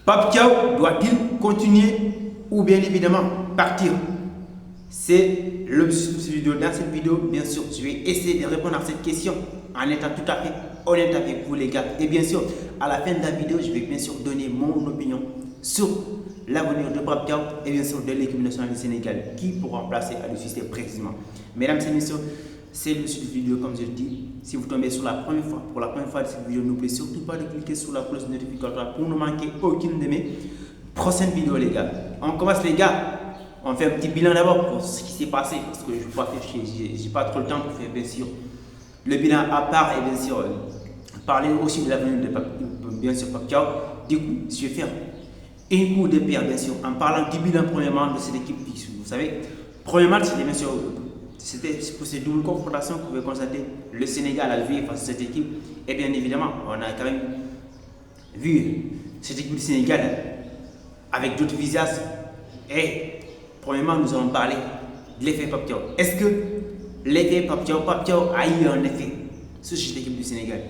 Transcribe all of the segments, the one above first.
Pape Thiaw doit-il continuer ou bien évidemment partir? C'est l'objectif de cette vidéo. Dans cette vidéo, bien sûr, je vais essayer de répondre à cette question en étant tout à fait honnête avec vous les gars. Et bien sûr, à la fin de la vidéo, je vais bien sûr donner mon opinion sur l'avenir de Pape Thiaw et bien sûr de l'équipe nationale du Sénégal qui pourra remplacer Aliou Cissé précisément. Mesdames et messieurs, c'est le sujet de vidéo comme je le dis. Si vous tombez pour la première fois de cette vidéo, n'oubliez surtout pas de cliquer sur la cloche notificatoire pour ne manquer aucune de mes prochaines vidéos les gars. On commence les gars. On fait un petit bilan d'abord pour ce qui s'est passé parce que je ne vais pas faire, j'ai pas trop le temps pour faire bien sûr le bilan à part et bien sûr parler aussi de l'avenir de Pape Thiaw. Du coup, je vais faire un coup de pierre bien sûr en parlant du bilan premièrement de cette équipe. Vous savez, premier match c'était bien sûr pour ces doubles confrontations que vous pouvez constater le Sénégal a joué face à cette équipe et bien évidemment on a quand même vu cette équipe du Sénégal avec d'autres visages et premièrement, nous allons parler de l'effet Pape Thiaw. Est-ce que l'effet Pape Thiaw a eu un effet sur cette équipe du Sénégal?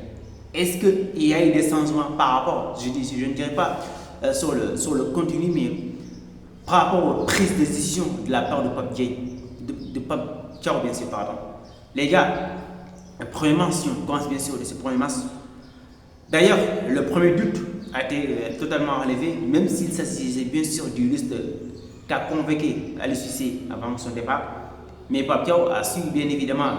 Est-ce qu'il y a eu des changements par rapport, je ne dirais pas sur le contenu, mais par rapport aux prises de décision de la part de Pape Thiaw, bien sûr, pardon. Les gars, premièrement, si on commence bien sûr de ce premier match, d'ailleurs, le premier doute a été totalement enlevé, même s'il s'agissait bien sûr du risque qu'a convoqué Aliou Cissé avant son départ. Mais Pape Thiaw a su bien évidemment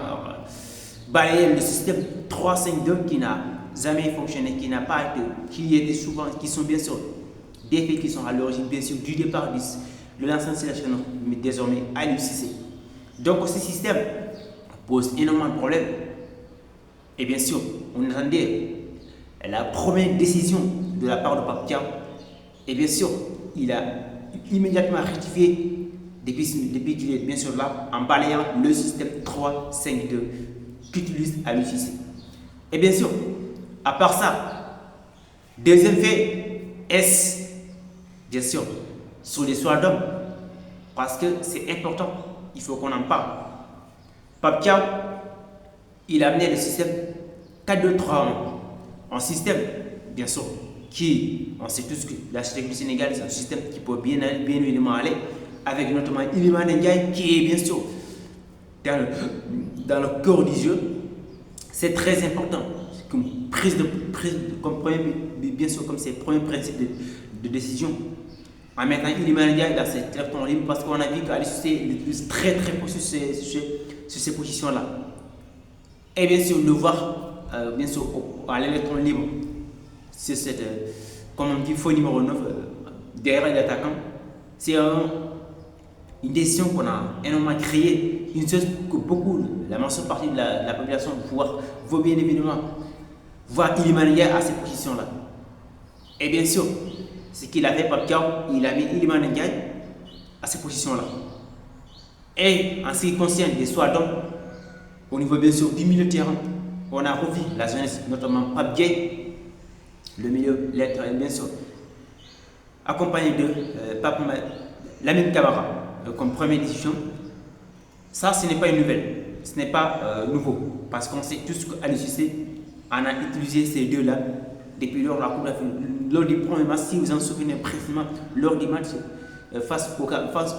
balayer le système 3-5-2 qui n'a jamais fonctionné, qui n'a pas été, qui sont bien sûr des faits qui sont à l'origine bien sûr du départ de l'ancien sélectionneur, mais désormais Aliou Cissé. Donc ce système pose énormément de problèmes. Et bien sûr, on attendait la première décision de la part de Pape Thiaw. Et bien sûr, il a immédiatement rectifié depuis qu'il est bien sûr là en balayant le système 3-5-2 qu'utilise Aliou Cissé. Et bien sûr, à part ça, deuxième fait, est bien sûr sur les soirs d'hommes parce que c'est important, il faut qu'on en parle. Pape Thiaw, il a amené le système 4-2-3-1, un système bien sûr qui, on sait tous que la stratégie du Sénégal, c'est un système qui peut bien évidemment aller avec notamment Iliman Ndiaye qui est bien sûr dans le cœur du jeu. C'est très important comme bien sûr comme ses premiers principes de décision en mettant Iliman Ndiaye dans ses trajectoires libres parce qu'on a vu qu'Aliou Cissé l'utilise très sur ces positions là. Et bien sûr le voir bien sûr à l'électron libre. C'est cette, comme on dit, faux numéro 9 derrière l'attaquant. C'est une décision qu'on a énormément créée, une chose que beaucoup, la majeure partie de la population veut bien évidemment voir Iliman Ndiaye à cette position-là. Et bien sûr, ce qu'il a fait Pape Thiaw, il a mis Iliman Ndiaye à cette position-là. Et en ce qui concerne les soirs d'hommes, au niveau bien sûr du milieu de terrain, on a revu la jeunesse, notamment Pape Gueye, le milieu latéral bien sûr, accompagné de Lamine Camara comme première décision. Ça, ce n'est pas une nouvelle, ce n'est pas nouveau, parce qu'on sait tous qu'Aliou Cissé en a utilisé ces deux-là depuis lors de la Coupe d'Afrique. Lors du premier match, si vous en souvenez précisément, lors du match face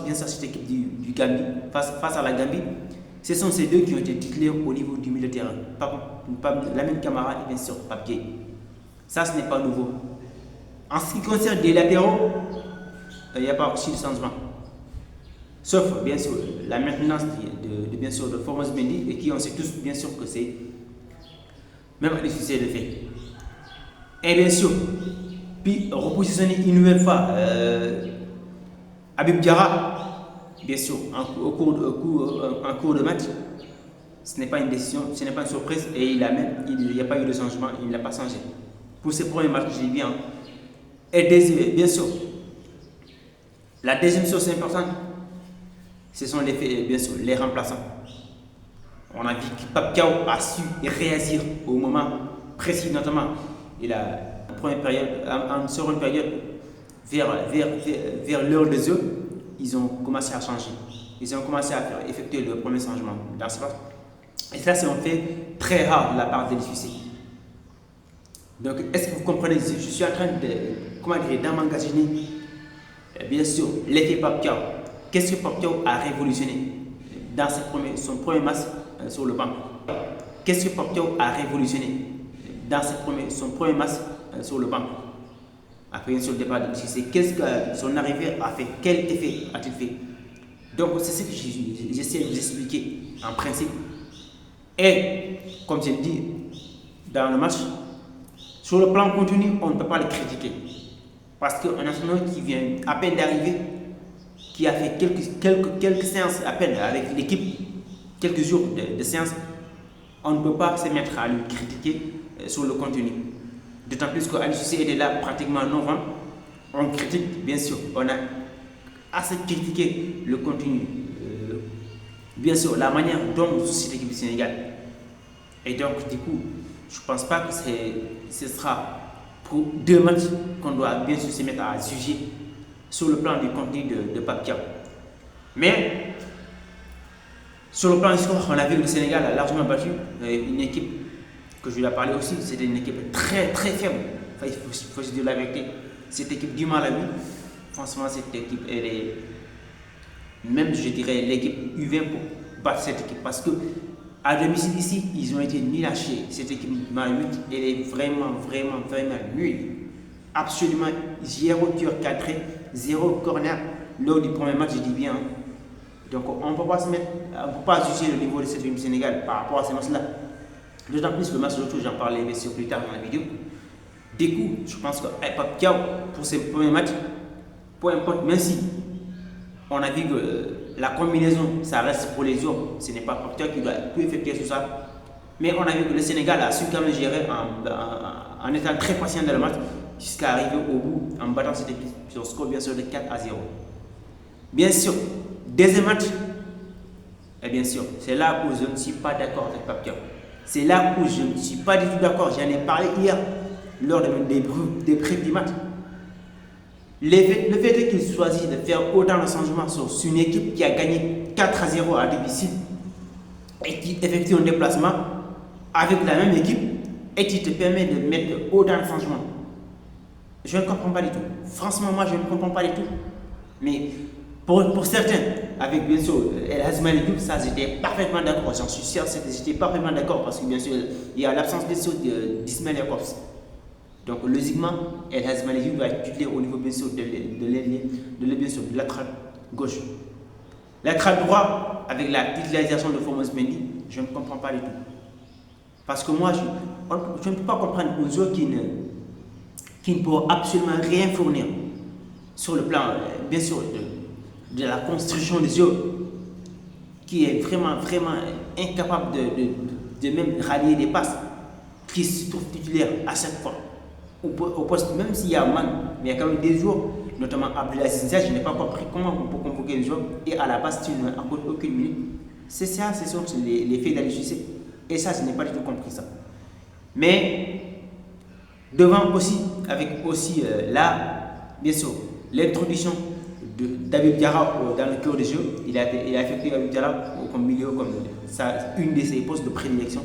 bien sûr à cette équipe du Gambie, face à la Gambie, ce sont ces deux qui ont été titulaires au niveau du milieu de terrain, Lamine Camara et bien sûr Pape Gueye. Ça, ce n'est pas nouveau. En ce qui concerne des latéraux, il n'y a pas aussi de changement. Sauf, bien sûr, la maintenance bien sûr, de Formose Mendy, et qui on sait tous, bien sûr, que c'est même Aliou Cissé le fait. Et bien sûr, puis repositionner une nouvelle fois Habib Diarra, bien sûr, en cours de match. Ce n'est pas une décision, ce n'est pas une surprise, et il n'y a pas eu de changement, il n'a pas changé. Pour ces premiers matchs, je dis bien. Et bien sûr, la deuxième chose importante, ce sont bien sûr, les remplaçants. On a vu que Pape Thiaw a su réagir au moment précis, notamment. Il a, en seconde période, vers l'heure de jeu, ils ont commencé à changer. Ils ont commencé à effectuer le premier changement dans ce match. Et ça, c'est un fait très rare de la part de Aliou Cissé. Donc, est-ce que vous comprenez? Je suis en train comment dire, d'emmagasiner, bien sûr, l'effet Pape Thiaw. Qu'est-ce que Pape Thiaw a révolutionné dans son premier match sur le banc? Qu'est-ce que Pape Thiaw a révolutionné dans son premier match sur le banc? Après, bien sûr, le départ de Cissé, qu'est-ce que son arrivée a fait? Quel effet a-t-il fait? Donc, c'est ce que j'essaie de vous expliquer en principe. Et, comme je l'ai dit dans le match, sur le plan contenu, on ne peut pas le critiquer. Parce qu'un entraîneur qui vient à peine d'arriver, qui a fait quelques séances à peine avec l'équipe, quelques jours de séances, on ne peut pas se mettre à lui critiquer sur le contenu. D'autant plus qu'Aliou Cissé était là pratiquement 9 ans. On critique, bien sûr, on a assez critiqué le contenu, bien sûr, la manière dont cette équipe du Sénégal. Et donc, du coup, je ne pense pas que ce sera pour 2 matchs qu'on doit bien sûr se mettre à juger sur le plan du contenu de Pape Thiaw. Mais, sur le plan du score, on a vu que le Sénégal a largement battu une équipe que je lui ai parlé aussi, c'était une équipe très très faible. Enfin, il faut se dire la vérité. Cette équipe du Malawi, franchement, cette équipe, elle est, même je dirais, l'équipe U20 pour battre cette équipe. Parce que à domicile ici, ils ont été nuls à chier. Cette équipe Malawi, elle est vraiment nulle. Absolument 0 tir cadré, 0 corner lors du premier match, je dis bien. Donc on ne peut pas juger le niveau de cette équipe du Sénégal par rapport à ces matchs-là. D'autant plus que le match de retour, j'en parlais bien sûr plus tard dans la vidéo. Du coup, je pense que Pape Thiaw, pour ses premiers matchs, peu importe, même si on a vu que la combinaison, ça reste pour les autres, ce n'est pas Pape Thiaw qui doit tout effectuer sur ça. Mais on a vu que le Sénégal a su quand même gérer en étant très patient dans le match, jusqu'à arriver au bout en battant cette équipe sur score bien sûr de 4-0. Bien sûr, deuxième match, et bien sûr, c'est là où je ne suis pas d'accord avec Pape Thiaw. C'est là où je ne suis pas du tout d'accord. J'en ai parlé hier lors des briefs du match. Le fait qu'il choisisse de faire autant de changements sur une équipe qui a gagné 4-0 à domicile et qui effectue un déplacement avec la même équipe et qui te permet de mettre autant de changements. Je ne comprends pas du tout. Franchement, moi, je ne comprends pas du tout. Mais pour certains, avec bien sûr El Hadji Malick Diouf, ça j'étais parfaitement d'accord. J'en suis sûr, j'étais parfaitement d'accord parce que bien sûr, il y a l'absence d'Ismaël Jakobs. Donc logiquement, El Hadji Malick Diouf doit être titulaire au niveau bien sûr de latéral gauche. Latéral droit, avec la titularisation de Formose Mendy, je ne comprends pas du tout. Parce que moi, je ne peux pas comprendre un joueur qui ne peut absolument rien fournir sur le plan, bien sûr, de la construction des jeux, qui est vraiment incapable de même rallier des passes, qui se trouve titulaire à chaque fois. Au poste, même s'il y a un man, mais il y a quand même des joueurs, notamment Abdelaziz Ndiaye, je n'ai pas compris comment on peut convoquer un joueur et à la base tu n'accordes aucune minute. C'est ça, ce sont les faits d'Aliou Cissé. Et ça, je n'ai pas du tout compris ça. Mais devant aussi, avec aussi là, bien sûr, l'introduction d'Habib Diarra dans le cœur des jeux, il a effectué Habib Diarra comme milieu, comme une de ses postes de prédilection.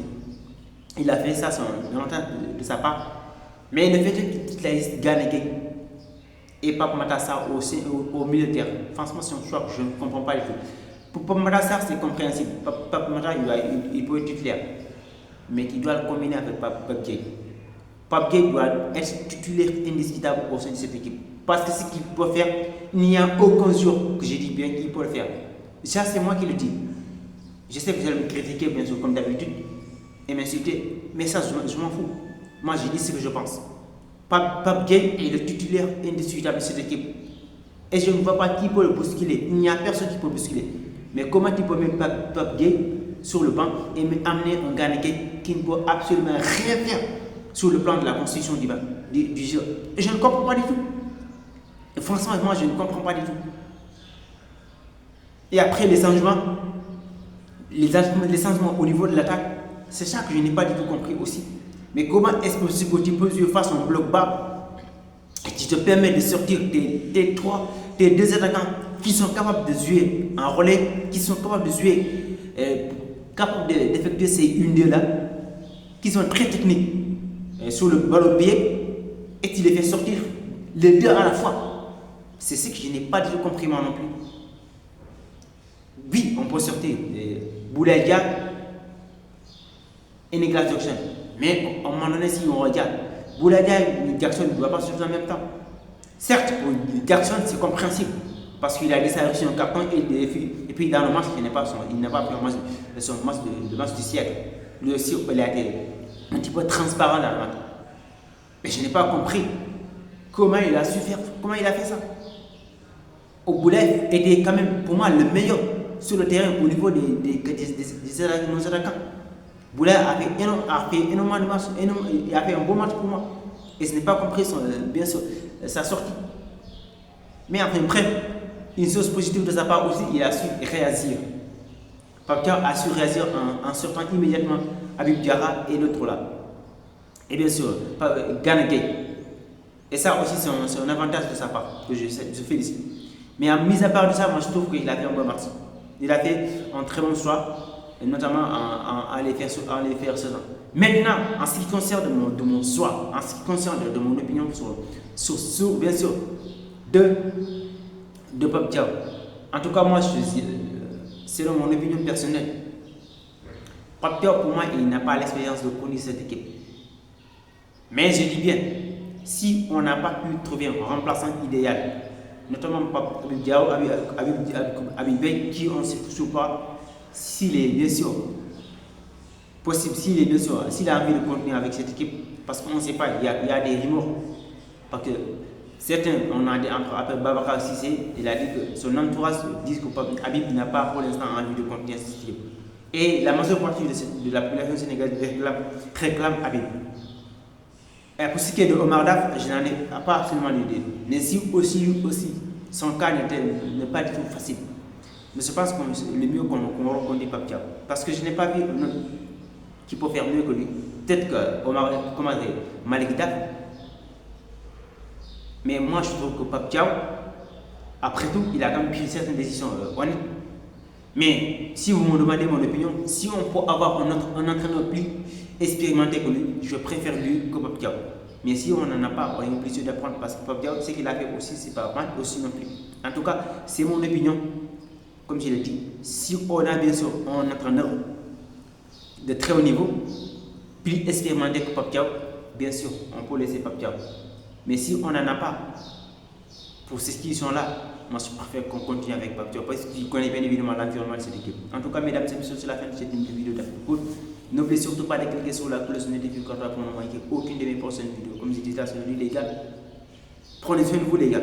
Il a fait ça de sa part. Mais le fait qu'il titularise Gana Gueye et Pape Matar Sarr au milieu de terrain, franchement, c'est un choix que je ne comprends pas du tout. Pour Pape Matar Sarr, c'est compréhensible. Pape Matar, il peut être titulaire, mais il doit le combiner avec Pape Gueye. Pape Gueye doit être titulaire indiscutable au sein de cette équipe. Parce que ce qu'il peut faire, il n'y a aucun jour que j'ai dit bien qu'il peut le faire. Ça, c'est moi qui le dis. Je sais que vous allez me critiquer, bien sûr, comme d'habitude, et m'insulter, mais ça, je m'en fous. Moi, j'ai dit ce que je pense. Pape Gueye est le titulaire indiscutable de cette équipe. Et je ne vois pas qui peut le bousculer. Il n'y a personne qui peut le bousculer. Mais comment tu peux mettre Pape Gueye sur le banc et amener un Gana Gueye qui ne peut absolument rien faire sur le plan de la construction du jeu? Et je ne comprends pas du tout. Et franchement, moi, je ne comprends pas du tout. Et après, les changements au niveau de l'attaque, c'est ça que je n'ai pas du tout compris aussi. Mais comment est-ce possible que tu peux jouer face à un bloc bas et qui te permet de sortir tes deux attaquants qui sont capables de jouer en relais, qui sont capables de jouer, capables d'effectuer ces 1-2 là, qui sont très techniques sur le ballon pied, et tu les fais sortir les deux à la fois. C'est ce que je n'ai pas du tout compris moi non plus. Oui, on peut sortir Boulaye Dia et Nicolas Jackson. Mais à un moment donné, si on regarde, Boulaye Dia et Jackson ne doivent pas sortir en même temps. Certes, pour Jackson, c'est compréhensible. Parce qu'il a laissé reçu un carton et puis dans le match, il n'a pas fait son match de match du siècle. Lui aussi, il a été un petit peu transparent dans le match. Mais je n'ai pas compris comment il a su faire, comment il a fait ça. Boulaye était quand même pour moi le meilleur sur le terrain au niveau des attaquants. Boulaye a fait énormément de matchs, il a fait un bon match pour moi. Et ce n'est pas compris bien sûr sa sortie. Mais enfin bref, une chose positive de sa part aussi, il a su réagir. Pape Thiaw a su réagir en sortant immédiatement Habib Diarra et l'autre là. Et bien sûr, Gana Gueye. Et ça aussi, c'est un avantage de sa part, que je félicite. Mais en mise à part de ça, moi je trouve qu'il a fait un bon match. Il a fait un très bon choix, et notamment en les faire ce temps. Maintenant, en ce qui concerne de mon choix, en ce qui concerne de mon opinion sur bien sûr, de Pape Thiaw. En tout cas, moi, selon mon opinion personnelle, Pape Thiaw, pour moi, il n'a pas l'expérience de conduire cette équipe. Mais je dis bien, si on n'a pas pu trouver un remplaçant idéal, notamment Habib Diarra, Habib Beye, qui on ne sait toujours pas s'il est bien sûr possible, s'il a envie de continuer avec cette équipe, parce qu'on ne sait pas, il y a des rumeurs. Parce que certains, on a dit après Babacar Cissé, il a dit que son entourage dit que Habib n'a pas pour l'instant envie de continuer cette équipe. Et la majeure partie de la population sénégalaise réclame Habib. Et pour ce qui est de Omar Daf, je n'en ai pas absolument l'idée. Mais si aussi son cas n'est pas du tout facile. Mais je pense que le mieux qu'on reconnaît Pape Thiaw. Parce que je n'ai pas vu un autre qui peut faire mieux que lui. Peut-être que Malick Daf. Mais moi je trouve que Pape Thiaw, après tout, il a quand même pris certaines décisions honnêtes. Mais si vous me demandez mon opinion, si on peut avoir un entraîneur plus expérimenté que lui, je préfère lui que Pape Thiaw. Mais si on n'en a pas, on est obligé d'apprendre parce que Pape Thiaw, ce qu'il a fait aussi, c'est pas mal aussi non plus. En tout cas, c'est mon opinion. Comme je l'ai dit, si on a bien sûr un entraîneur de très haut niveau, plus expérimenté que Pape Thiaw, bien sûr, on peut laisser Pape Thiaw. Mais si on n'en a pas, pour ceux qui sont là, moi je préfère qu'on continue avec Pape Thiaw parce qu'il connaît bien évidemment l'environnement de cette équipe. En tout cas, mesdames et messieurs, c'est la fin de cette vidéo d'Afrique. N'oubliez surtout pas de cliquer sur la cloche de notification pour ne manquer aucune de mes prochaines vidéos. Comme je disais, c'est les gars. Prenez soin de vous les gars.